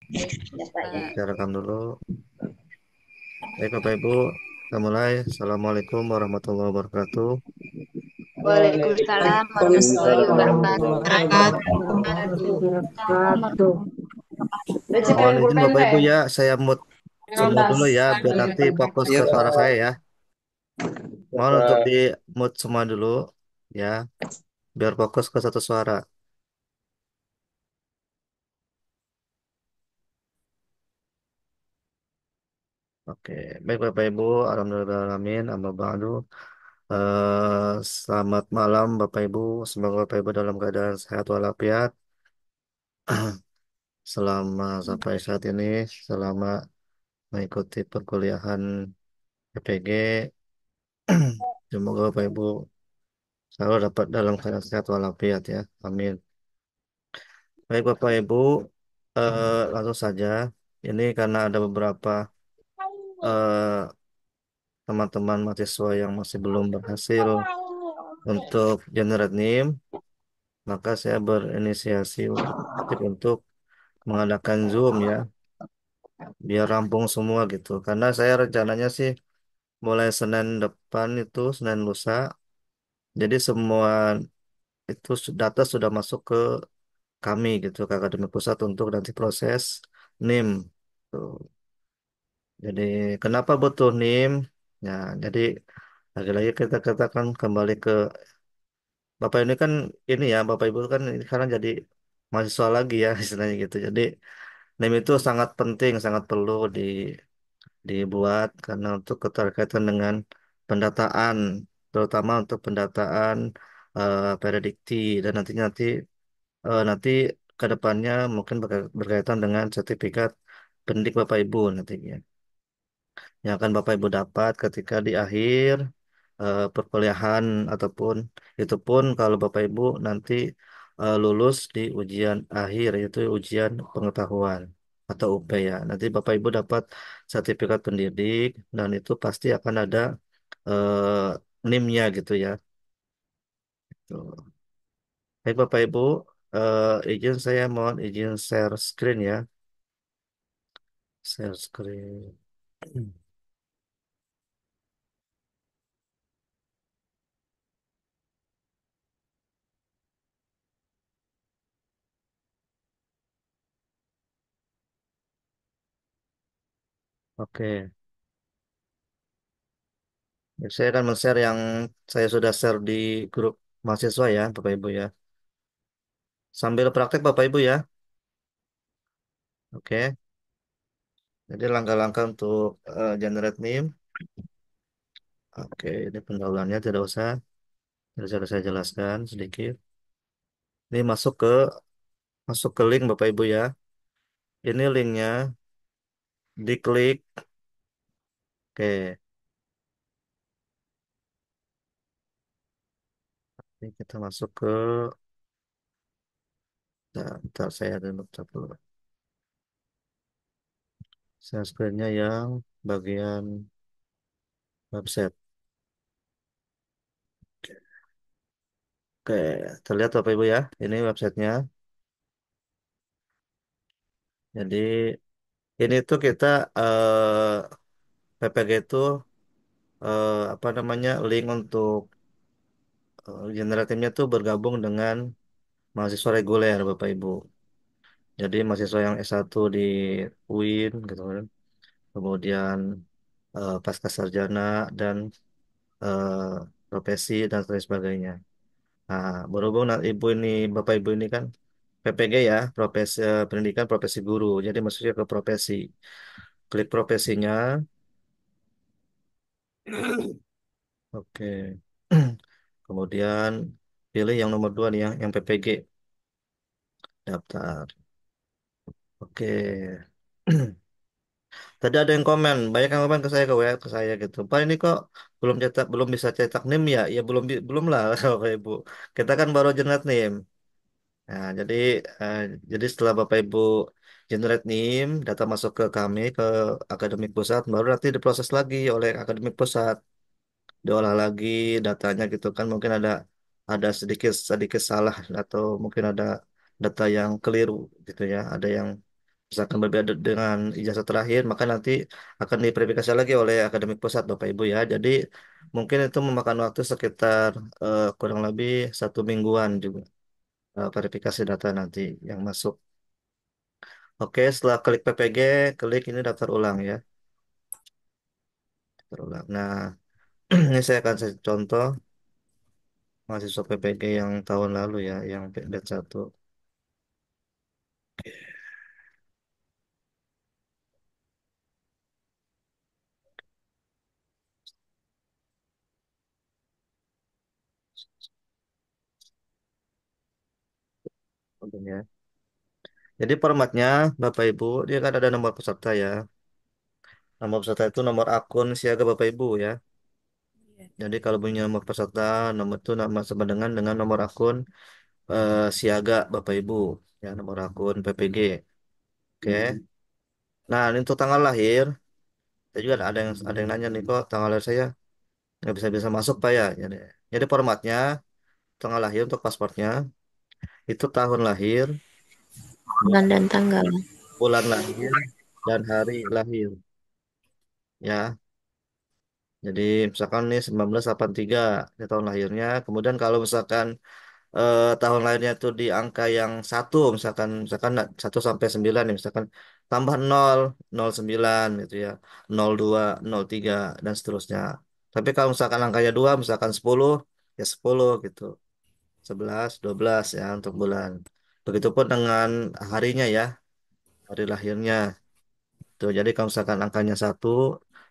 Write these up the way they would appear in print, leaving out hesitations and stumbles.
Ya, Pak, ya. Saya rekam dulu. Baik Bapak Ibu, kita mulai. Assalamualaikum warahmatullahi wabarakatuh. Waalaikumsalam warahmatullahi Waalaikumsalam warahmatullahi wabarakatuh. wabarakatuh. Udah cek Mohon izin pulpen Bapak Ibu teh. ya, saya mute semua 15. dulu ya, biar nanti fokus Iya, ke suara saya Pak. ya. Mohon untuk Bapak. di mute semua dulu ya, biar fokus ke satu suara. Oke, baik Bapak Ibu, alhamdulillahirrahmanirrahim, amma ba'du. Selamat malam Bapak Ibu, semoga Bapak Ibu dalam keadaan sehat walafiat. Selama sampai saat ini, selama mengikuti perkuliahan PPG, semoga Bapak Ibu selalu dapat dalam keadaan sehat walafiat ya. Amin. Baik Bapak Ibu, langsung saja. Ini karena ada beberapa eh, teman-teman mahasiswa yang masih belum berhasil untuk generate NIM, maka saya berinisiasi untuk mengadakan Zoom ya, biar rampung semua gitu. Karena saya rencananya sih mulai Senin depan itu, Senin lusa, jadi semua itu data sudah masuk ke kami gitu ke Akademi Pusat untuk nanti proses NIM. Tuh. Jadi kenapa butuh NIM? Ya, jadi lagi-lagi kita katakan kembali ke Bapak ini kan ini ya Bapak Ibu kan ini sekarang jadi mahasiswa lagi ya istilahnya gitu. Jadi NIM itu sangat penting, sangat perlu dibuat karena untuk keterkaitan dengan pendataan, terutama untuk pendataan predikti dan nanti ke depannya mungkin berkaitan dengan sertifikat pendidik Bapak Ibu nantinya yang akan Bapak Ibu dapat ketika di akhir perkuliahan ataupun itu pun kalau Bapak Ibu nanti lulus di ujian akhir yaitu ujian pengetahuan atau UP ya. Nanti Bapak Ibu dapat sertifikat pendidik dan itu pasti akan ada NIM-nya gitu ya. Tuh. Baik Bapak Ibu, izin saya mohon izin share screen ya. Share screen. Oke. Ya, saya akan men-share yang saya sudah share di grup mahasiswa ya, Bapak Ibu ya. Sambil praktek Bapak Ibu ya. Oke. Jadi langkah-langkah untuk generate meme. Oke, ini pendahuluannya tidak usah. Sudah saya jelaskan sedikit. Ini masuk ke link Bapak Ibu ya. Ini linknya diklik. Oke, ini kita masuk ke. Bentar, saya ada dulu. Saya screennya yang bagian website. Oke, terlihat Bapak Ibu ya. Ini websitenya. Jadi ini tuh kita PPG itu apa namanya link untuk generatifnya tuh bergabung dengan mahasiswa reguler Bapak Ibu. Jadi mahasiswa yang S1 di UIN gitu kan. Kemudian pasca sarjana dan eh, profesi dan lain sebagainya. Nah, berhubung Ibu ini Bapak Ibu ini kan PPG ya, profesi pendidikan profesi guru. Jadi maksudnya ke profesi. Klik profesinya. Oke. Kemudian pilih yang nomor dua nih ya, yang PPG. Daftar. Oke. Tadi ada yang komen, banyak yang komen ke saya ke WA ke saya gitu. Pak ini kok belum bisa cetak NIM ya? Ya belum lah Bapak Ibu. Kita kan baru generate NIM. Nah, eh, jadi setelah Bapak Ibu generate NIM, data masuk ke kami ke akademik pusat, baru nanti diproses lagi oleh akademik pusat, diolah lagi datanya gitu kan. Mungkin ada sedikit sedikit salah atau mungkin ada data yang keliru gitu ya. Ada yang misalkan berbeda dengan ijazah terakhir, maka nanti akan diverifikasi lagi oleh akademik pusat Bapak Ibu ya. Jadi mungkin itu memakan waktu sekitar kurang lebih 1 mingguan juga verifikasi data nanti yang masuk. Oke, setelah klik PPG, klik ini daftar ulang ya. Daftar ulang. Nah, ini saya akan kasih contoh mahasiswa PPG yang tahun lalu ya, yang batch 1. Oke, ya. Jadi formatnya Bapak Ibu, dia kan ada nomor peserta ya. Nomor peserta itu nomor akun siaga Bapak Ibu ya. Jadi kalau punya nomor peserta, nomor itu nama sama dengan nomor akun siaga Bapak Ibu ya, nomor akun PPG. Oke. Nah, ini untuk tanggal lahir, saya juga ada yang nanya nih kok tanggal lahir saya nggak bisa masuk Pak ya. Jadi formatnya tanggal lahir untuk pasportnya itu tahun lahir, Bulan dan tanggal. bulan lahir, dan hari lahir ya. Jadi misalkan nih 1983 ini tahun lahirnya. Kemudian kalau misalkan tahun lahirnya itu di angka yang satu, misalkan 1 sampai 9 nih, misalkan tambah 0, 09 gitu ya, 02, 03 dan seterusnya. Tapi kalau misalkan angkanya 2, misalkan 10, ya 10 gitu. 11, 12 ya untuk bulan. Begitupun dengan harinya ya, hari lahirnya. Tuh, jadi kalau misalkan angkanya 1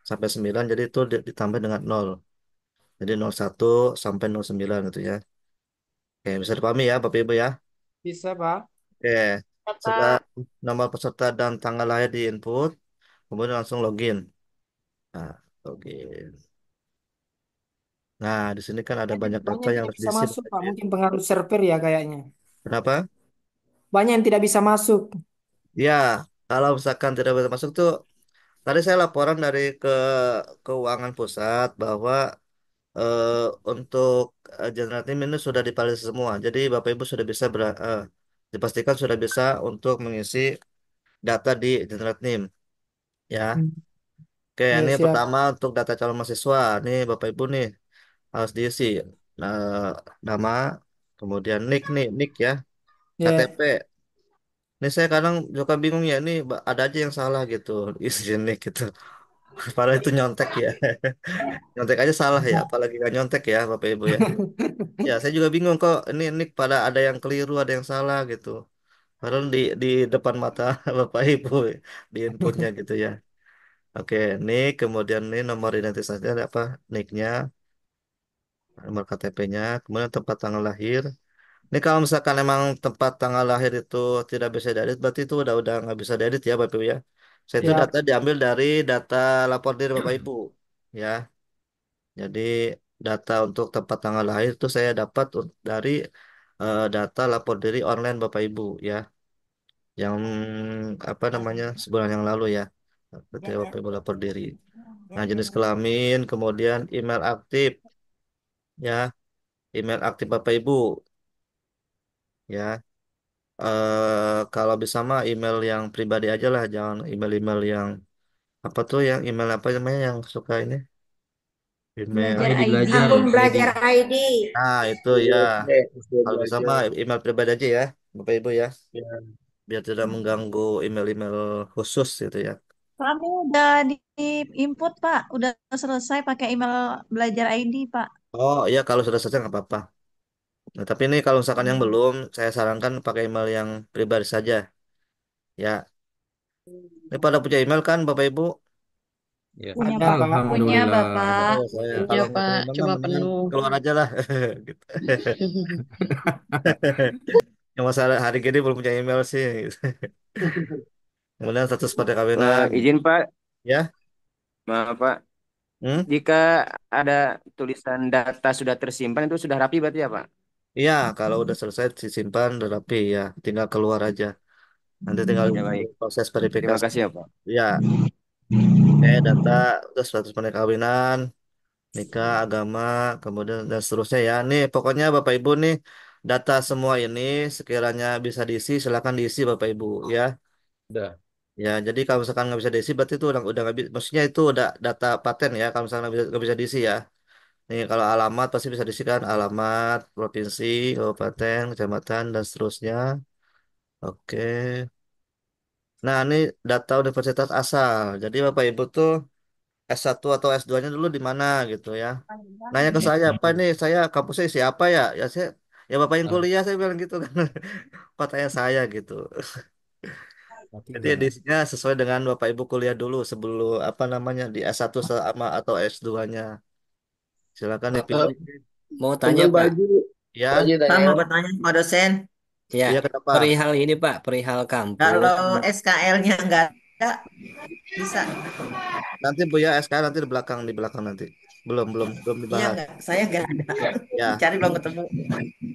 sampai 9, jadi itu ditambah dengan 0. Jadi 01 sampai 09 gitu ya. Oke, bisa dipahami ya Bapak Ibu ya. Bisa, Pak. Oke, setelah Bapak, nama peserta dan tanggal lahir di input, kemudian langsung login. Nah, login. Nah, di sini kan ada banyak Banyak data yang yang tidak harus bisa diisi masuk, Bapak Pak. Ibu ya. Mungkin pengaruh server ya kayaknya. Kenapa? Banyak yang tidak bisa masuk. Ya, kalau misalkan tidak bisa masuk tuh, tadi saya laporan dari keuangan pusat bahwa eh, untuk general team ini sudah divalidasi semua. Jadi Bapak Ibu sudah bisa dipastikan sudah bisa untuk mengisi data di general team ya. Hmm. Oke, Ya, ini siap. pertama untuk data calon mahasiswa. Nih Bapak Ibu nih harus diisi nah, nama, kemudian nick ya, Ya. KTP. Ini saya kadang suka bingung ya, ini ada aja yang salah gitu, isi nick gitu. Padahal itu nyontek ya. Nyontek aja salah ya, apalagi nggak nyontek ya Bapak Ibu ya. Ya, saya juga bingung kok ini nick pada ada yang keliru, ada yang salah gitu. Padahal di depan mata Bapak Ibu di inputnya gitu ya. Oke, nick, kemudian ini nomor identitasnya ada apa? Nicknya, nomor KTP-nya, kemudian tempat tanggal lahir. Ini kalau misalkan emang tempat tanggal lahir itu tidak bisa diedit, berarti itu udah nggak bisa diedit ya Bapak Ibu ya. Saya itu data Siap. diambil dari data lapor diri Bapak Ibu ya. Jadi data untuk tempat tanggal lahir itu saya dapat dari data lapor diri online Bapak Ibu ya. Yang apa namanya sebulan yang lalu ya. Ketika Bapak Ibu lapor diri. Nah, jenis kelamin, kemudian email aktif ya. Email aktif Bapak Ibu ya. Kalau bisa mah email yang pribadi aja lah, jangan email-email yang apa tuh yang email apa namanya yang suka ini email belajar ID ID. belajar Akun ID. belajar ID. nah itu ya SD kalau bisa mah belajar. email pribadi aja ya Bapak Ibu ya Ya, biar tidak mengganggu email-email khusus gitu ya. Kami udah di input, Pak. Udah selesai pakai email belajar ID, Pak. Oh iya kalau sudah selesai nggak apa-apa. Nah, tapi ini kalau misalkan yang belum saya sarankan pakai email yang pribadi saja ya. Ini pada punya email kan Bapak Ibu? Ya. Punya, Ada, Pak. Pak. Punya, Alhamdulillah. Bapak. Oh saya Ya kalau nggak Pak, punya email mah coba mendingan penuh. keluar aja lah gitu. Yang masalah hari gini belum punya email sih. Kemudian status perkawinan. izin Pak, Ya, maaf Pak. hmm? Jika ada tulisan data sudah tersimpan itu sudah rapi berarti ya Pak? Iya, kalau udah selesai disimpan, udah rapi ya. Tinggal keluar aja. Nanti tinggal Ya baik. proses Terima verifikasi. kasih ya Pak. Ya, data, terus status perkawinan, nikah, agama, kemudian dan seterusnya ya. Nih, pokoknya Bapak Ibu nih, data semua ini sekiranya bisa diisi, silakan diisi Bapak Ibu ya. Udah. Ya, jadi kalau misalkan nggak bisa diisi, berarti itu udah nggak bisa. Maksudnya itu udah data paten ya. Kalau misalkan nggak bisa diisi ya. Nih, kalau alamat pasti bisa diisi kan. Alamat, provinsi, kabupaten, kecamatan, dan seterusnya. Oke. Nah, ini data universitas asal. Jadi Bapak Ibu tuh S1 atau S2-nya dulu di mana gitu ya. Nanya ke saya, apa nih? Saya kampusnya siapa ya? Ya saya, ya Bapak yang kuliah, saya bilang gitu kan. Kok tanya saya gitu. Jadi edisinya sesuai dengan Bapak Ibu kuliah dulu sebelum apa namanya di S1 sama atau S2-nya. Silakan Eh, dipilih. Mau tanya Teman Pak, baju, baju Ya, Pak tanya. mau bertanya Pak dosen, ya iya kenapa? perihal ini Pak, perihal kampus. kalau SKL-nya nggak ada, bisa? Nanti Bu ya SK nanti di belakang nanti. Belum Iya dibahas. nggak? Saya nggak ada. Ya, Dicari belum ketemu.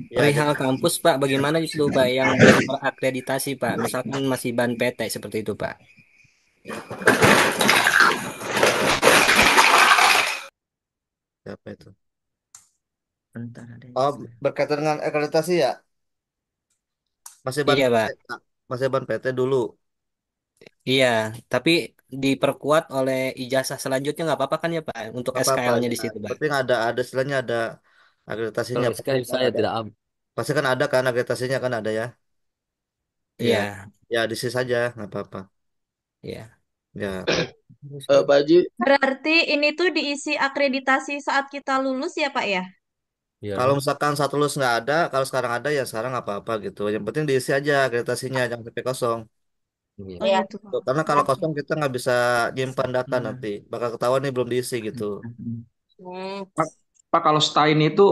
ya Perihal jadi kampus Pak, bagaimana itu Pak yang belum terakreditasi Pak? Misalkan masih ban PT seperti itu Pak. siapa itu? Bentar ada yang Oh, saya. berkaitan dengan akreditasi ya? Masih ban Iya PT, Pak, Pak. Masih ban PT dulu. iya. Tapi diperkuat oleh ijazah selanjutnya nggak apa-apa kan ya Pak? Untuk Nggak apa-apa SKL-nya ya. di situ Pak. Penting ada istilahnya ada akreditasinya. Kalau Pasti SKS kan saya ada. tidak Pasti kan ada kan akreditasinya kan ada ya. Ya, Iya, ya di sini saja nggak apa-apa. iya. Ya. Baju, Berarti ini tuh diisi akreditasi saat kita lulus ya, Pak ya? Kalau ya. misalkan satu lulus nggak ada, kalau sekarang ada ya sekarang nggak apa-apa gitu. Yang penting diisi aja akreditasinya, jangan sampai kosong. Iya. Oh Iya. gitu. Tuh, karena kalau kosong kita nggak bisa nyimpan data nanti. Bakal ketahuan nih belum diisi gitu. Hmm. Pak, Pak, kalau Stein itu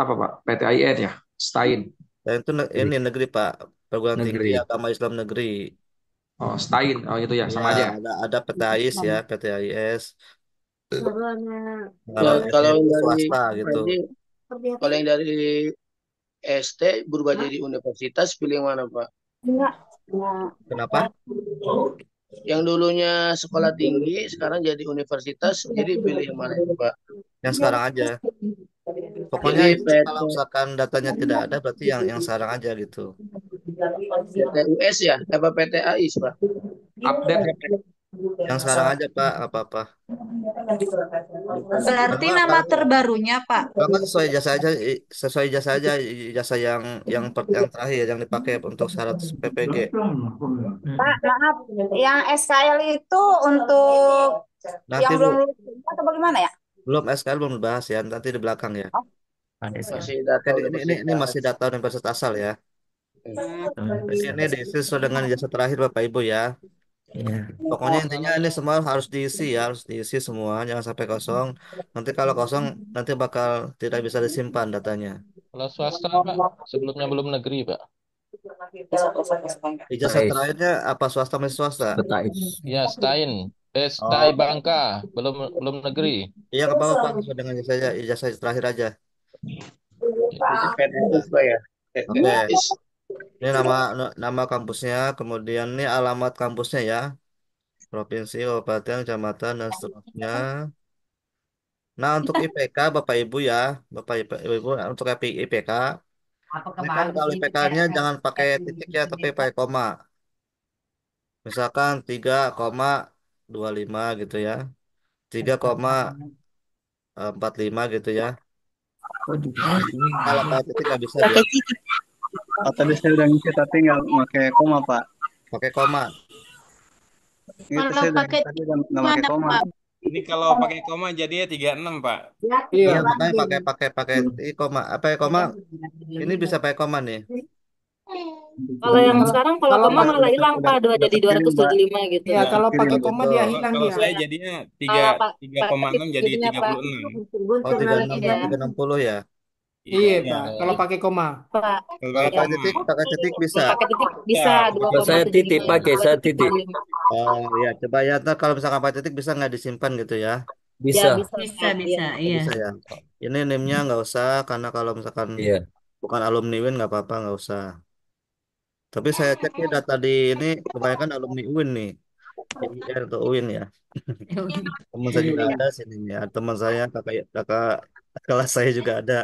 apa Pak? PTIN ya? Stein. Dan itu ini negeri Pak, perguruan tinggi Negeri. agama Islam negeri. Oh, Stein. Oh, itu ya, Ya, sama aja. ada PTAIS ya, PTAIS, kalau, pengalaman kalau yang itu dari swasta gitu. Baju, kalau yang dari ST berubah jadi universitas, pilih yang mana Pak? Kenapa? Yang dulunya sekolah tinggi, sekarang jadi universitas, jadi pilih yang mana itu Pak? Yang sekarang aja. Pokoknya Ini ini kalau misalkan datanya tidak ada, berarti yang sekarang aja gitu. PTUS ya? Apa PTAIS Pak? Update ya, Pak. Yang sekarang aja Pak, apa-apa. Kalau Berarti nggak, nama terbarunya, Pak. kalau nggak sesuai jasa aja, sesuai jasa aja, jasa yang terakhir yang dipakai untuk syarat PPG. Pak, maaf, yang SKL itu untuk Nanti yang Bu, belum lulus atau bagaimana ya? belum SKL belum dibahas ya, nanti di belakang ya. Masih Oke, data ini masih universitas. data universitas asal ya. Hmm. Ini diisi sesuai dengan jasa terakhir Bapak Ibu ya. Iya. Pokoknya intinya ini semua harus diisi ya, harus diisi semua, jangan sampai kosong. Nanti kalau kosong, nanti bakal tidak bisa disimpan datanya. Kalau swasta Pak, sebelumnya belum negeri Pak. Ijazah terakhirnya apa swasta masih swasta? PTAIS. Ya, Stein. Stai Oh, Bangka, belum belum negeri. iya nggak apa-apa Pak, sesuai dengan ijazah terakhir aja. Jadi PTUS Pak ya? Oke, PTUS. ini nama kampusnya, kemudian ini alamat kampusnya ya, provinsi, kabupaten, kecamatan dan seterusnya. Nah untuk IPK Bapak Ibu ya, Ibu untuk IPK, ini kan kalau IPK-nya jangan pakai titik ya, tapi pakai koma. Misalkan 3,25 gitu ya. 3,45 gitu ya. Kalau pakai titik nggak bisa dia. Pakai titik. Oh, tadi saya udah ngisi tapi nggak pakai koma, Pak. Pakai koma. Itu Kalau saya udah pakai tadi nggak pakai mana, koma. Pak? Ini kalau pakai koma jadinya 36, Pak. Iya Iya. makanya pakai koma. Apa ya koma? Ini bisa pakai koma nih. Kalau yang sekarang kalau Kalau koma pakai malah hilang Pak, dua Udah jadi kekirim, Pak. 275 gitu. ya Nah, kalau Kirim. pakai Oh koma gitu. dia kalau hilang kalau dia. saya jadinya Kalau pakai 3,6 jadi jadinya Pak 36. Oh ya 360 ya. Iya, Iya. Pak. Kalau pakai koma. Pak. Kalau Kalau pakai Ya. koma. pakai titik bisa. Kalau pakai titik bisa Ya, Kalau saya titik 2,75 pakai, saya titik. 2,75. Oh ya, coba ya. Ntar kalau misalkan pakai titik bisa nggak disimpan gitu ya? Ya Bisa. bisa Bisa, Pak. bisa, Oh, iya. bisa ya. Ini NIM-nya nggak usah karena kalau misalkan Iya. bukan alumni UIN nggak apa-apa nggak usah. Tapi saya cek nih data di ini kebanyakan alumni UIN nih, IIR atau UIN ya. Teman saya juga Iya. ada sini ya. Teman saya kakak kakak kelas saya juga ada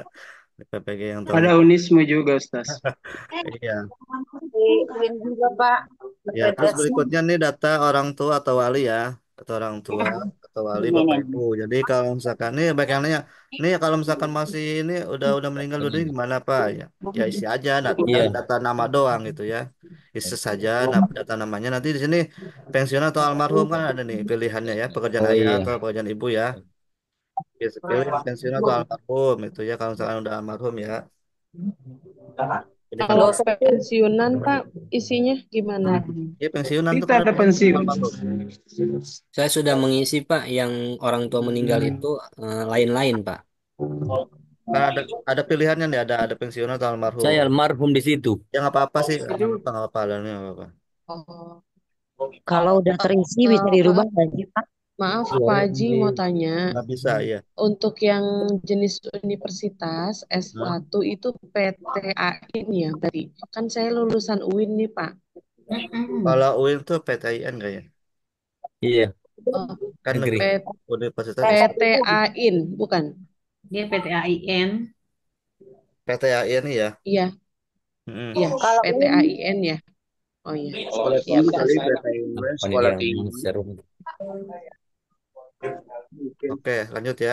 PPG yang Ada tahun. Unisme juga, Ustaz. Iya. Di Win juga Pak. Ya, terus Berdasarkan berikutnya nih data orang tua atau wali ya, atau orang tua atau wali ini bapak nih. ibu. Jadi kalau misalkan nih baik yang nanya, nih kalau misalkan masih ini udah meninggal dunia gimana Pak? Ya, ya isi aja Iya. data nama doang gitu ya, isi saja data namanya. Nanti di sini pensiun atau almarhum kan ada nih pilihannya ya, pekerjaan Oh ayah iya. atau pekerjaan ibu ya. Bisa pilih pensiun atau almarhum itu ya kalau misalkan udah almarhum ya. Jadi kalau Kalau pensiunan Pak, isinya gimana? ya pensiunan tuh Kita kalau ada pensiun. almarhum. Saya sudah mengisi Pak yang orang tua meninggal itu lain-lain Pak. Kan ada pilihannya nih, ada pensiun atau almarhum. Saya almarhum di situ. Ya nggak apa-apa sih, nggak apa-apa, nggak apa-apa. Oh, Kalau udah terisi bisa dirubah nggak sih, Pak? maaf Iya, Pak Haji mau tanya, Nggak bisa ya. untuk yang jenis universitas S1 itu PTAIN ya berarti. Kan saya lulusan UIN nih Pak. Kalau UIN tuh PTIN nggak ya? Iya, Oh, Kan negeri. negeri universitas PTAIN bukan? Dia PTAIN. PTAIN ya. Iya, Mm-mm. iya Kalau ini PTAIN ya. Oh iya. Sekolah Iya tinggi Pak. kali PTIN, Apa nih sekolah yang tinggi. seru? Oke, lanjut ya.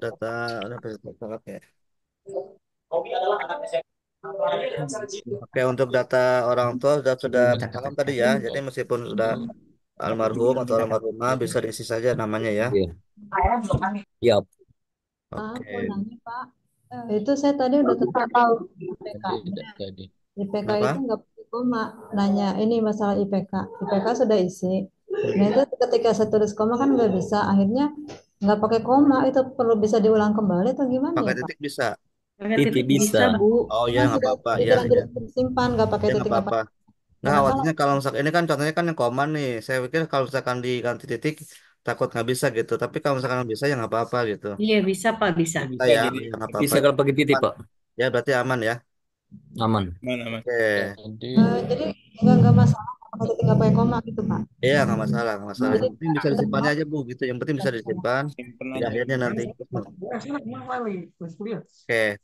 Data oke. Oke, untuk data orang tua sudah paham tadi ya. Jadi meskipun sudah almarhum atau almarhumah bisa diisi saja namanya ya. Iya. saya belum ambil. Iya. Oke. Mau nanya Pak, itu saya tadi udah tahu IPK. Jadi. IPK Kenapa? itu nggak pakai koma. Nanya ini masalah IPK. IPK sudah isi. Nah itu ketika saya tulis koma kan nggak bisa. Akhirnya nggak pakai koma. Itu perlu bisa diulang kembali atau gimana Pakai ya Pak? titik bisa. Pakai Titik titik bisa. bisa, Bu. Oh ya Kan nggak sudah apa-apa ya terlanjur ya. simpan nggak pakai Ya nggak titik apa? apa-apa. Nah, Nggak masalah. khawatirnya kalau misalkan ini kan contohnya kan yang koma nih. Saya pikir kalau misalkan diganti titik takut nggak bisa gitu. Tapi kalau misalkan bisa ya nggak apa-apa gitu. Iya, bisa, Pak, bisa. Bisa Bisa ya, jadi. ya nggak apa-apa. Bisa kalau pakai titik Aman. Pak. Ya berarti aman ya. Aman. Mana? Oke. Jadi Jadi nggak masalah pakai titik nggak pakai koma gitu Pak. Iya nggak masalah, nggak masalah. Jadi Yang penting bisa disimpannya aja Bu gitu. Yang penting bisa disimpan Simpen di aja. akhirnya nanti. Oke.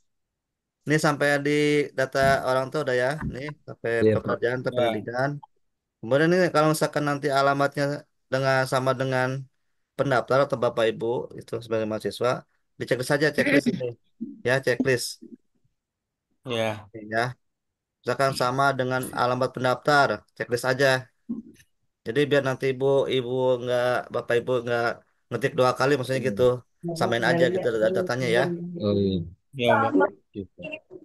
Ini sampai di data orang tua udah ya. Nih sampai Iya Pak. pekerjaan, atau Ya. pendidikan. Kemudian ini kalau misalkan nanti alamatnya sama dengan pendaftar atau Bapak Ibu itu sebagai mahasiswa, dicek saja checklist ini. Ya, checklist Ya. ya. Misalkan sama dengan alamat pendaftar, checklist aja. Jadi biar nanti ibu nggak Bapak Ibu nggak ngetik dua kali maksudnya gitu. Samain aja gitu datanya ya. Oh iya. Ya, Pak.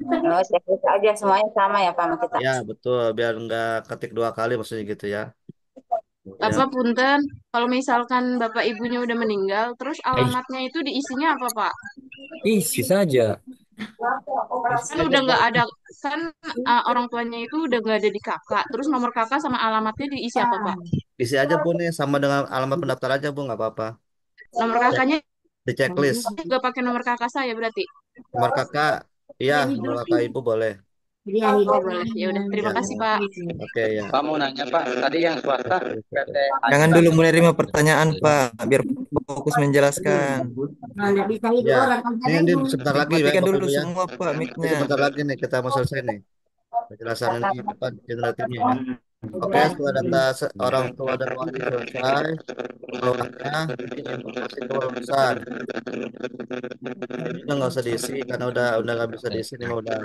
Oh, checklist aja semuanya sama ya Pak sama kita. Ya, betul. Biar nggak ketik dua kali maksudnya gitu ya. Ya. Bapak punten, kalau misalkan bapak ibunya udah meninggal, terus Eh, alamatnya itu diisinya apa Pak? isi saja. Kan udah nggak ada, kan orang tuanya itu udah nggak ada di kakak, terus nomor kakak sama alamatnya diisi apa Pak? Isi aja Bu nih sama dengan alamat pendaftar aja Bu nggak apa-apa. Nomor Ya, kakaknya di checklist. juga pakai nomor kakak saya berarti? Nomor kakak, iya, nomor kakak ibu boleh. Oh boleh, ya udah terima Ya, kasih Pak. oke ya. Pak mau nanya Pak, tadi yang swasta PT Jangan dulu menerima pertanyaan, Pak, biar fokus menjelaskan. Ya, ini sebentar lagi ya Matikan Bapak dulu Ibu ya. semua, Pak, Ini mic-nya. sebentar lagi nih kita mau selesai nih penjelasan ini apa generatifnya ya. Oke, setelah data orang tua dan wali selesai, keluarnya ini informasi kelulusan. Ini udah nggak usah diisi karena udah nggak bisa diisi ini mah udah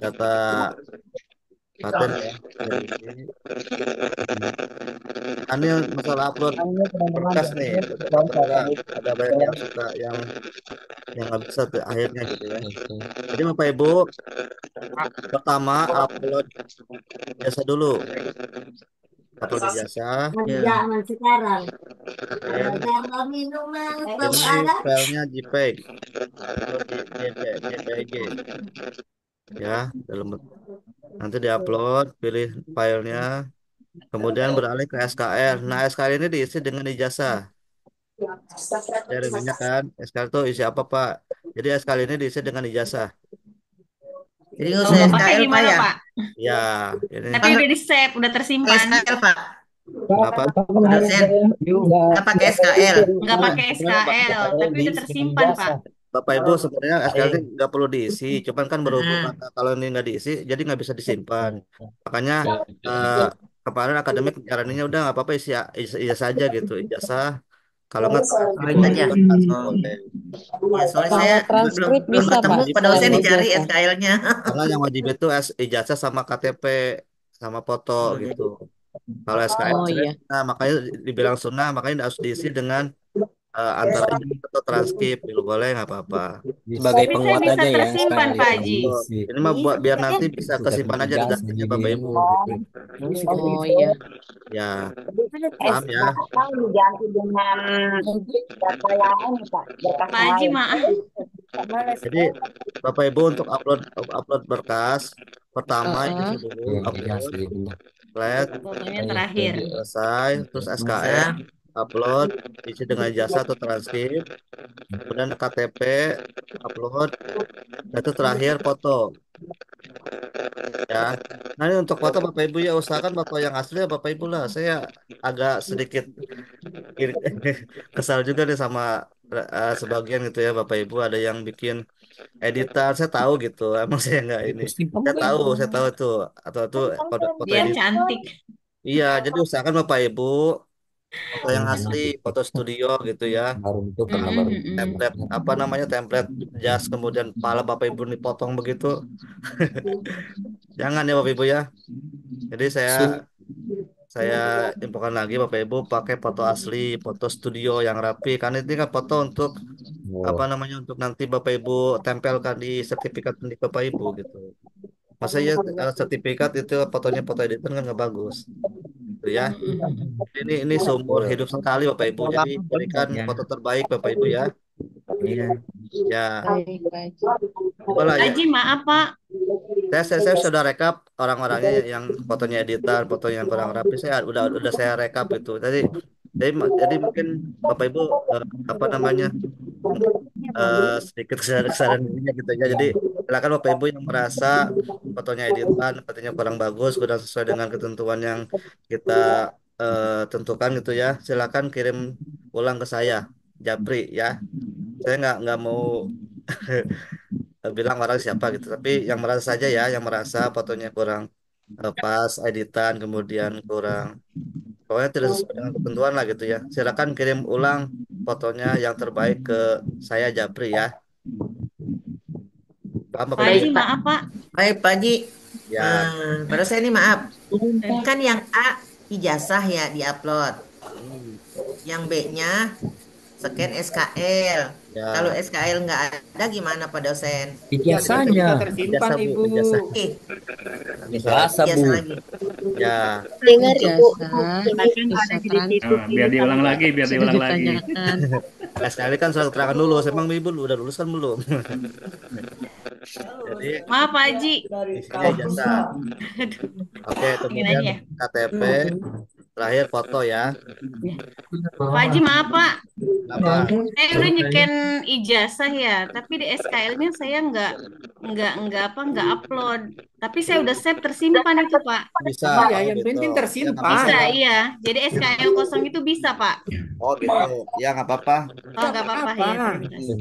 data paten ya. Jadi ini ini masalah upload berkas nih, ada banyak yang suka yang nggak bisa tuh akhirnya gitu ya. Jadi Bapak Ibu pertama upload jasa dulu, upload ijazah. Zaman sekarang. Oke. Kalau minuman Ini filenya JPEG atau JPG ya dalam nanti diupload, pilih filenya, kemudian beralih ke SKL. Nah SKL ini diisi dengan ijazah. Dari banyak kan SKL itu isi apa Pak? Jadi SKL ini diisi dengan ijazah. Jadi nggak usah Bapaknya SKL Pak gimana ya? Pak? Ya ini Tapi udah di save, udah tersimpan. SKL Pak. Kenapa? Pak dosen, nggak pakai SKL. Nggak pakai SKL, tapi udah tersimpan, Pak. Bapak Ibu sebenarnya SKL ini nggak perlu diisi, cuman kan berhubung Heeh. karena kalau ini nggak diisi, jadi nggak bisa disimpan. Makanya eh, kemarin akademik nyaraninnya udah nggak apa-apa isi ijazah saja gitu, ijazah. Kalau nggak transkrip Oh itu aja. boleh. Ya, soalnya Kalau saya belum transkrip belum bisa ketemu Pak Pak dosen selain dicari ijazah. SKL-nya. Karena yang wajib itu ijazah sama KTP sama foto gitu. Kalau SKL Oh iya. nah makanya dibilang sunnah, makanya harus diisi dengan antara ijazah atau transkrip, gitu. Boleh nggak apa-apa. Sebagai Tapi saya penguat bisa aja ya tersimpan, SKL Pak itu. Haji. Ini mah buat biar nanti bisa kesimpan aja di daftarnya Bapak Ibu. Oh iya. Ya, paham ya. SKL diganti dengan data yang lain, Pak. Berkas Pak yang Haji, lain. maaf. Jadi Bapak Ibu untuk upload berkas pertama Heeh. isi dulu upload flat Fotonya terakhir. selesai terus SKL Bisa. upload isi dengan jasa atau transkrip kemudian KTP upload dan itu terakhir foto ya. Nah ini untuk foto Bapak Ibu ya usahakan foto yang asli ya Bapak Ibu lah. Saya agak sedikit iri- kesal juga nih sama sebagian gitu ya Bapak Ibu ada yang bikin editan saya tahu gitu emang saya nggak ini saya tahu itu atau itu foto Biar edit cantik. iya jadi usahakan Bapak Ibu foto yang asli foto studio gitu ya template apa namanya template jas kemudian pala Bapak Ibu dipotong begitu jangan ya Bapak Ibu ya jadi saya infokan lagi Bapak Ibu pakai foto asli foto studio yang rapi karena ini kan foto untuk apa namanya untuk nanti Bapak Ibu tempelkan di sertifikat di Bapak Ibu gitu. Masa ya sertifikat itu fotonya foto editan kan nggak bagus, gitu ya. Ini seumur hidup sekali Bapak Ibu. Jadi berikan foto terbaik Bapak Ibu ya. Ya, Baik, baik. cobalah ya. Haji, maaf, Pak. Saya sudah rekap orang-orangnya yang fotonya editan, foto yang kurang rapi. Saya udah saya rekap itu. Jadi mungkin Bapak Ibu apa namanya sedikit kesadaran dirinya gitu ya. Jadi silakan Bapak Ibu yang merasa fotonya editan, fotonya kurang bagus, kurang sesuai dengan ketentuan yang kita tentukan gitu ya. Silakan kirim ulang ke saya, Japri ya. Saya nggak mau bilang orang siapa gitu, tapi yang merasa saja ya, yang merasa fotonya kurang pas editan, kemudian kurang, pokoknya tidak sesuai dengan ketentuan lah gitu ya. Silakan kirim ulang fotonya yang terbaik ke saya Japri ya. Paham Bapak Pak Ibu Haji, ya? maaf, Pak. Baik, Pak Haji. Ya, Pada saya ini maaf. Kan yang A ijazah ya diupload. Yang B-nya scan SKL. ya. Kalau SKL nggak ada gimana Pak dosen? Ijazahnya tersimpan Ijazah, Bu, Ibu. ijazah. Ijazah Ijazah Bu. lagi. Ya, Ijazah bisa Nah, biar diulang lagi, biar sudah diulang lagi. ditanyakan. nah, sekali kan surat keterangan lulus. Emang Ibu udah lulus kan belum? Jadi Maaf, Pak Haji. isinya ijazah. Oke, Ingin kemudian aja ya. KTP, terakhir foto ya. Pak Haji, maaf, Pak. Apa? Saya udah nyeken ijazah ya, tapi di SKL-nya saya nggak upload. Tapi saya udah save tersimpan itu, Pak. Bisa. Iya, Oh, yang gitu. penting Ya, nggak tersimpan. Bisa, masalah. iya. Jadi SKL kosong itu bisa, Pak. Oh, gitu. Ya, nggak apa-apa. Oh, nggak apa-apa ya. Apa? Terima kasih.